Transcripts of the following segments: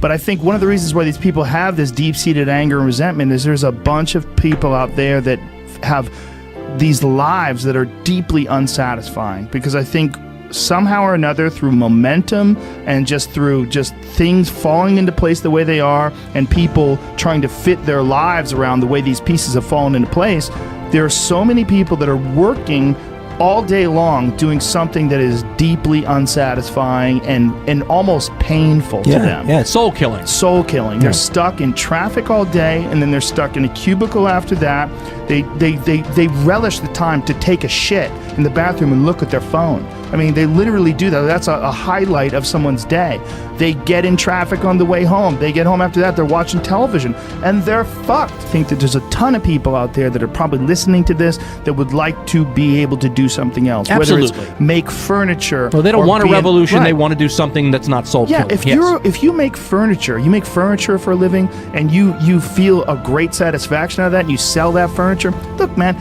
But I think one of the reasons why these people have this deep-seated anger and resentment is there's a bunch of people out there that have these lives that are deeply unsatisfying, because I think somehow or another, through momentum and just through things falling into place the way they are, and people trying to fit their lives around the way these pieces have fallen into place, there are so many people that are working all day long doing something that is deeply unsatisfying and almost painful to them. Yeah, soul killing. Soul killing. They're stuck in traffic all day, and then they're stuck in a cubicle after that. They relish the time to take a shit in the bathroom and look at their phone. I mean, they literally do that. That's a highlight of someone's day. They get in traffic on the way home. They get home after that, they're watching television, and they're fucked. I think that there's a ton of people out there that are probably listening to this that would like to be able to do something else. Absolutely. Whether it's make furniture. Well, they don't want a revolution. Right. They want to do something that's not soul killing. Yeah, if you make furniture, for a living, and you feel a great satisfaction out of that, and you sell that furniture. Look, man,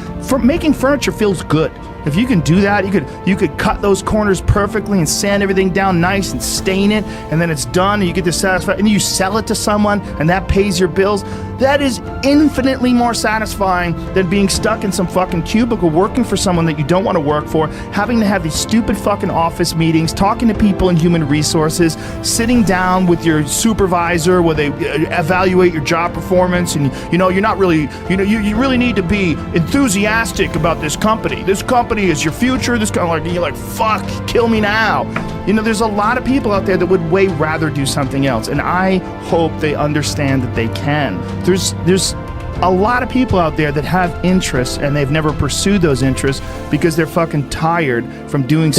making furniture feels good. If you can do that, you could cut those corners perfectly and sand everything down nice and stain it, and then it's done, and you get the satisfaction, and you sell it to someone, and that pays your bills. That is infinitely more satisfying than being stuck in some fucking cubicle working for someone that you don't want to work for, having to have these stupid fucking office meetings, talking to people in human resources, sitting down with your supervisor where they evaluate your job performance, and you're not really, you really need to be enthusiastic about this company. This company is your future. This kind of you're like, fuck, kill me now. There's a lot of people out there that would way rather do something else, and I hope they understand that they can. There's a lot of people out there that have interests, and they've never pursued those interests because they're fucking tired from doing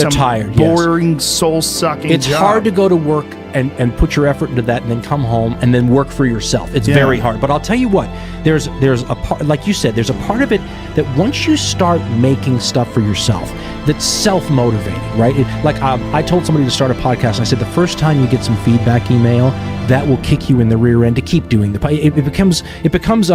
boring, soul-sucking It's job. hard to go to work and put your effort into that and then come home and then work for yourself. It's very hard. But I'll tell you what, there's a part, like you said, there's a part of it that once you start making stuff for yourself, that's self-motivating, right? I told somebody to start a podcast, and I said the first time you get some feedback email, that will kick you in the rear end to keep doing it becomes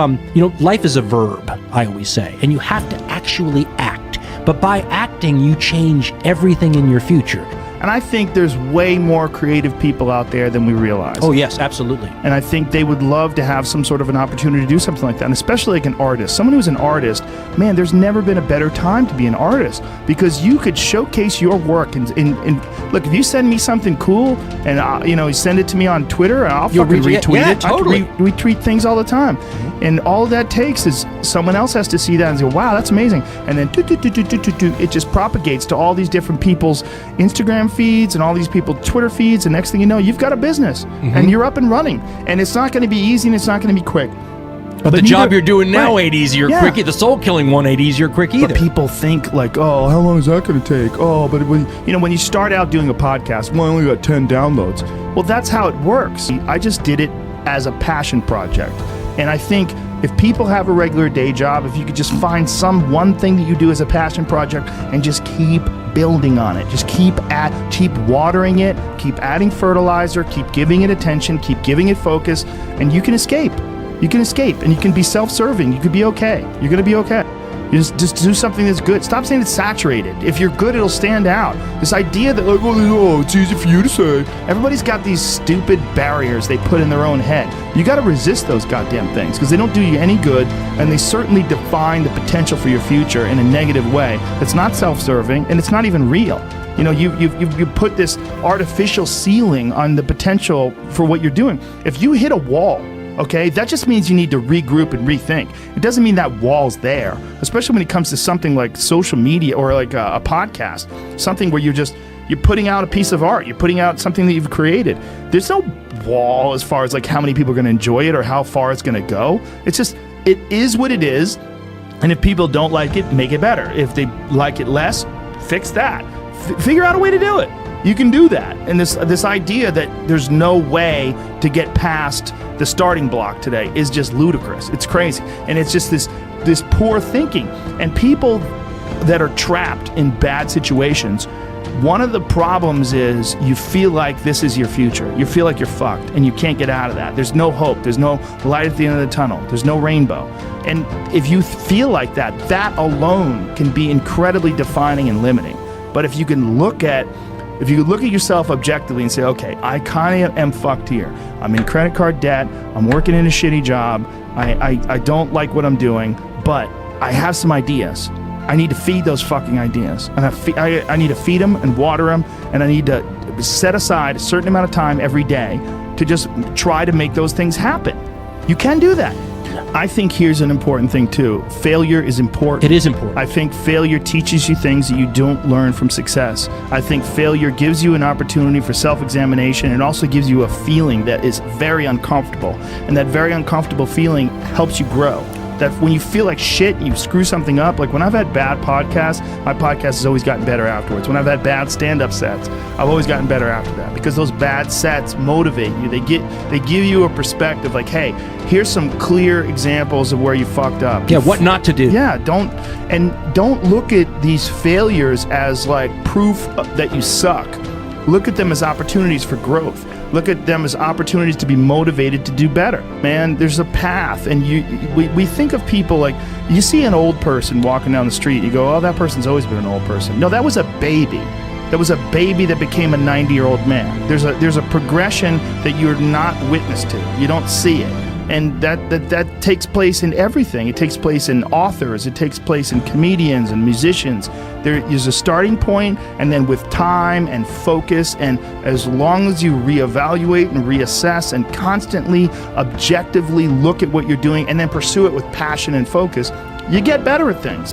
life is a verb, I always say, and you have to actually act. But by acting, you change everything in your future. And I think there's way more creative people out there than we realize. Oh, yes, absolutely. And I think they would love to have some sort of an opportunity to do something like that, and especially like an artist. Someone who's an artist, man, there's never been a better time to be an artist, because you could showcase your work. And look, if you send me something cool and you send it to me on Twitter, and I'll fucking retweet it. Totally. I retweet things all the time. And all that takes is someone else has to see that and say, wow, that's amazing. And then it just propagates to all these different people's Instagram feeds and all these people's Twitter feeds. And next thing you know, you've got a business and you're up and running. And it's not going to be easy, and it's not going to be quick. But the job you're doing now ain't easy or quick. The soul killing one ain't easy or quick either. But people think like, oh, how long is that going to take? Oh, but when you start out doing a podcast, well, I only got 10 downloads. Well, that's how it works. I just did it as a passion project. And I think if people have a regular day job, if you could just find some one thing that you do as a passion project and just keep building on it, just keep watering it, keep adding fertilizer, keep giving it attention, keep giving it focus, and you can escape. You can escape, and you can be self-serving. You could be okay. You're going to be okay. You just do something that's good. Stop saying it's saturated. If you're good, it'll stand out. This idea that, like, oh, it's easy for you to say. Everybody's got these stupid barriers they put in their own head. You got to resist those goddamn things, because they don't do you any good, and they certainly define the potential for your future in a negative way. It's not self-serving, and it's not even real. You put this artificial ceiling on the potential for what you're doing. If you hit a wall, okay, that just means you need to regroup and rethink. It doesn't mean that wall's there, especially when it comes to something like social media or like a podcast, something where you're putting out a piece of art, you're putting out something that you've created. There's no wall as far as like how many people are going to enjoy it or how far it's going to go. It's just, it is what it is, and if people don't like it, make it better. If they like it less, fix that. Figure out a way to do it. You can do that. And this idea that there's no way to get past the starting block today is just ludicrous. It's crazy. And it's just this poor thinking. And people that are trapped in bad situations, one of the problems is you feel like this is your future. You feel like you're fucked and you can't get out of that. There's no hope. There's no light at the end of the tunnel. There's no rainbow. And if you feel like that, that alone can be incredibly defining and limiting. But if you can look at If you look at yourself objectively and say, okay, I kind of am fucked here. I'm in credit card debt. I'm working in a shitty job. I don't like what I'm doing, but I have some ideas. I need to feed those fucking ideas. And I need to feed them and water them, and I need to set aside a certain amount of time every day to just try to make those things happen. You can do that. I think here's an important thing too. Failure is important. It is important. I think failure teaches you things that you don't learn from success. I think failure gives you an opportunity for self-examination. It also gives you a feeling that is very uncomfortable. And that very uncomfortable feeling helps you grow. That when you feel like shit and you screw something up, like when I've had bad podcasts, my podcast has always gotten better afterwards. When I've had bad stand-up sets, I've always gotten better after that, because those bad sets motivate you. They give you a perspective like, hey, here's some clear examples of where you fucked up. Yeah, what not to do. Yeah, don't look at these failures as like proof that you suck. Look at them as opportunities for growth. Look at them as opportunities to be motivated to do better. Man, there's a path, and we think of people like, you see an old person walking down the street, you go, oh, that person's always been an old person. No, that was a baby. That was a baby that became a 90-year-old man. There's a progression that you're not witness to. You don't see it. And that takes place in everything. It takes place in authors. It takes place in comedians and musicians. There is a starting point, and then with time and focus, and as long as you reevaluate and reassess and constantly objectively look at what you're doing and then pursue it with passion and focus, you get better at things.